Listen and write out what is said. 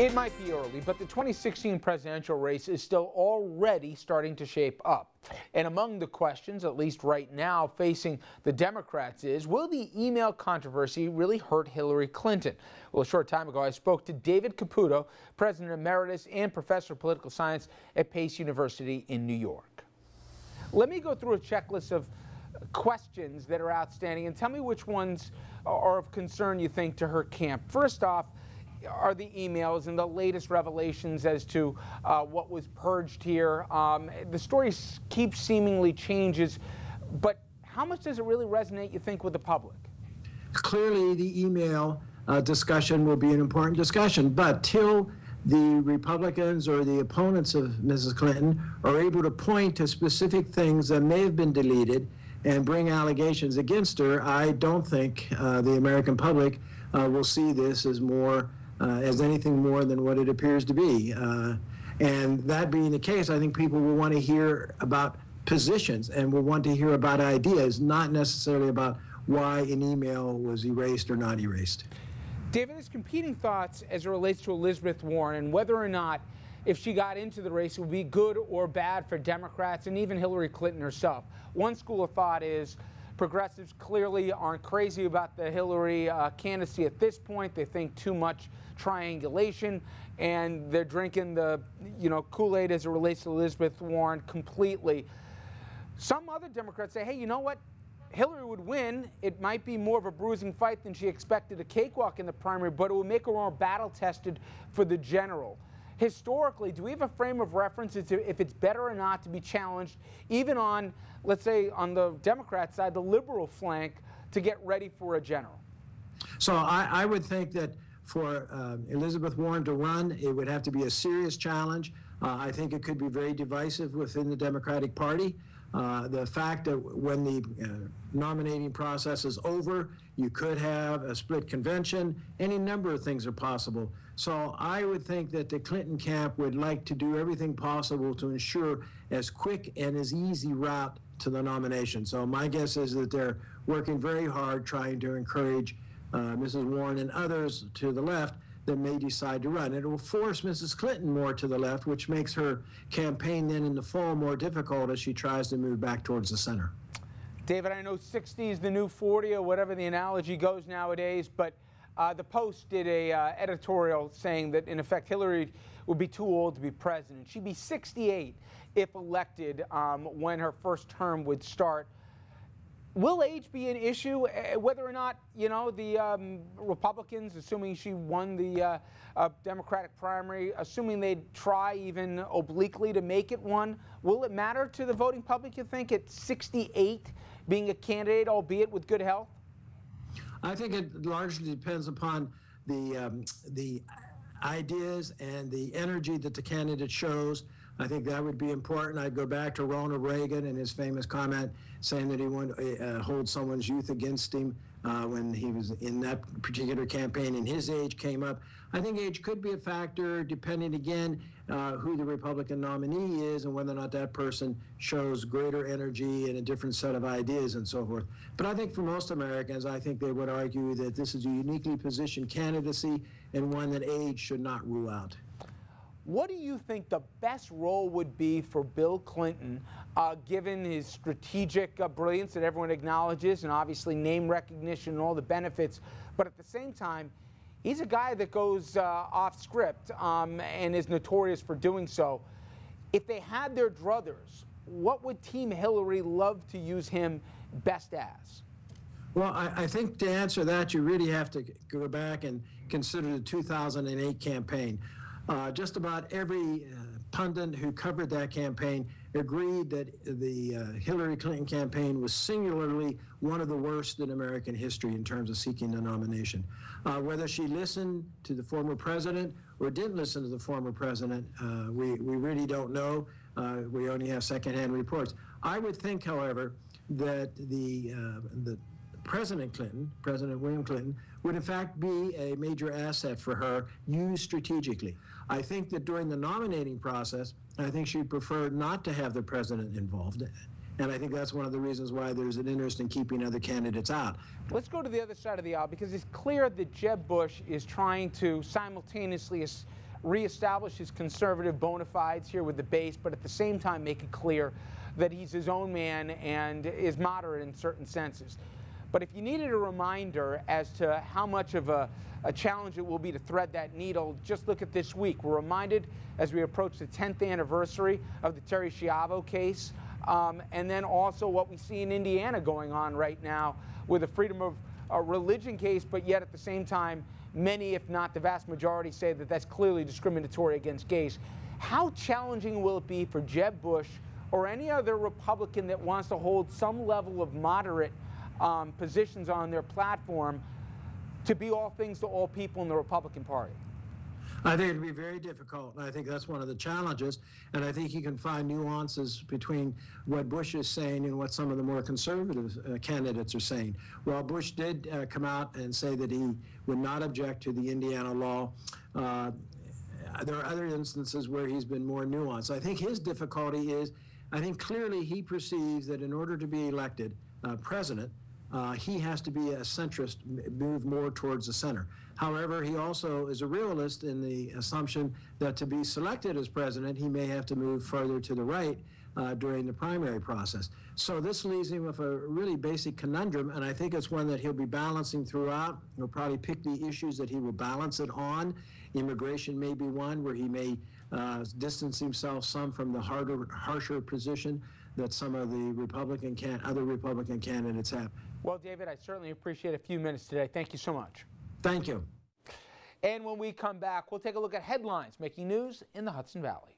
It might be early, but the 2016 presidential race is still already starting to shape up. And among the questions, at least right now, facing the Democrats is, will the email controversy really hurt Hillary Clinton? Well, a short time ago, I spoke to David Caputo, President Emeritus and Professor of Political Science at Pace University in New York. Let me go through a checklist of questions that are outstanding and tell me which ones are of concern you think to her camp. First off, are the emails and the latest revelations as to what was purged here. The story keeps seemingly changes, but how much does it really resonate, you think, with the public? Clearly, the email discussion will be an important discussion, but till the Republicans or the opponents of Mrs. Clinton are able to point to specific things that may have been deleted and bring allegations against her, I don't think the American public will see this as anything more than what it appears to be. And that being the case, I think people will want to hear about positions and will want to hear about ideas, not necessarily about why an email was erased or not erased. David, there's competing thoughts as it relates to Elizabeth Warren and whether or not, if she got into the race, it would be good or bad for Democrats and even Hillary Clinton herself. One school of thought is progressives clearly aren't crazy about the Hillary candidacy at this point. They think too much triangulation, and they're drinking the Kool-Aid as it relates to Elizabeth Warren completely. Some other Democrats say, hey, you know what? Hillary would win. It might be more of a bruising fight than she expected, a cakewalk in the primary, but it would make her more battle-tested for the general. Historically, do we have a frame of reference as to if it's better or not to be challenged, even on, let's say, on the Democrat side, the liberal flank, to get ready for a general? So I would think that for Elizabeth Warren to run, it would have to be a serious challenge. I think it could be very divisive within the Democratic Party. The fact that when the nominating process is over, you could have a split convention. Any number of things are possible. So I would think that the Clinton camp would like to do everything possible to ensure as quick and as easy route to the nomination. So my guess is that they're working very hard trying to encourage Mrs. Warren and others to the left that may decide to run. It will force Mrs. Clinton more to the left, which makes her campaign then in the fall more difficult as she tries to move back towards the center. David, I know 60 is the new 40 or whatever the analogy goes nowadays, but the Post did a editorial saying that, in effect, Hillary would be too old to be president. She'd be 68 if elected when her first term would start. Will age be an issue, whether or not, the Republicans, assuming she won the Democratic primary, assuming they'd try even obliquely to make it one, will it matter to the voting public, you think, at 68 being a candidate, albeit with good health? I think it largely depends upon the ideas and the energy that the candidate shows. I think that would be important. I'd go back to Ronald Reagan and his famous comment saying that he wanted to hold someone's youth against him when he was in that particular campaign and his age came up. I think age could be a factor depending, again, who the Republican nominee is and whether or not that person shows greater energy and a different set of ideas and so forth. But I think for most Americans, I think they would argue that this is a uniquely positioned candidacy and one that age should not rule out. What do you think the best role would be for Bill Clinton, given his strategic brilliance that everyone acknowledges and obviously name recognition and all the benefits, but at the same time, he's a guy that goes off script and is notorious for doing so. If they had their druthers, what would Team Hillary love to use him best as? Well, I think to answer that, you really have to go back and consider the 2008 campaign. Just about every pundit who covered that campaign agreed that the Hillary Clinton campaign was singularly one of the worst in American history in terms of seeking the nomination. Whether she listened to the former president or didn't listen to the former president, we really don't know. We only have secondhand reports. I would think, however, that the President William Clinton, would in fact be a major asset for her, used strategically. I think that during the nominating process, I think she'd prefer not to have the president involved. And I think that's one of the reasons why there's an interest in keeping other candidates out. Let's go to the other side of the aisle, because it's clear that Jeb Bush is trying to simultaneously reestablish his conservative bona fides here with the base, but at the same time make it clear that he's his own man and is moderate in certain senses. But if you needed a reminder as to how much of a challenge it will be to thread that needle, just look at this week. We're reminded as we approach the 10th anniversary of the Terry Schiavo case, and then also what we see in Indiana going on right now with a freedom of religion case, but yet at the same time, many, if not the vast majority, say that that's clearly discriminatory against gays. How challenging will it be for Jeb Bush or any other Republican that wants to hold some level of moderate positions on their platform to be all things to all people in the Republican Party? I think it'll be very difficult, and I think that's one of the challenges, and I think you can find nuances between what Bush is saying and what some of the more conservative candidates are saying. While Bush did come out and say that he would not object to the Indiana law, there are other instances where he's been more nuanced. I think his difficulty is, I think clearly he perceives that in order to be elected president, he has to be a centrist, move more towards the center. However, he also is a realist in the assumption that to be selected as president, he may have to move further to the right during the primary process. So this leaves him with a really basic conundrum, and I think it's one that he'll be balancing throughout. He'll probably pick the issues that he will balance it on. Immigration may be one where he may distance himself some from the harsher position that some of the other Republican candidates have. Well, David, I certainly appreciate a few minutes today. Thank you so much. Thank you. And when we come back, we'll take a look at headlines making news in the Hudson Valley.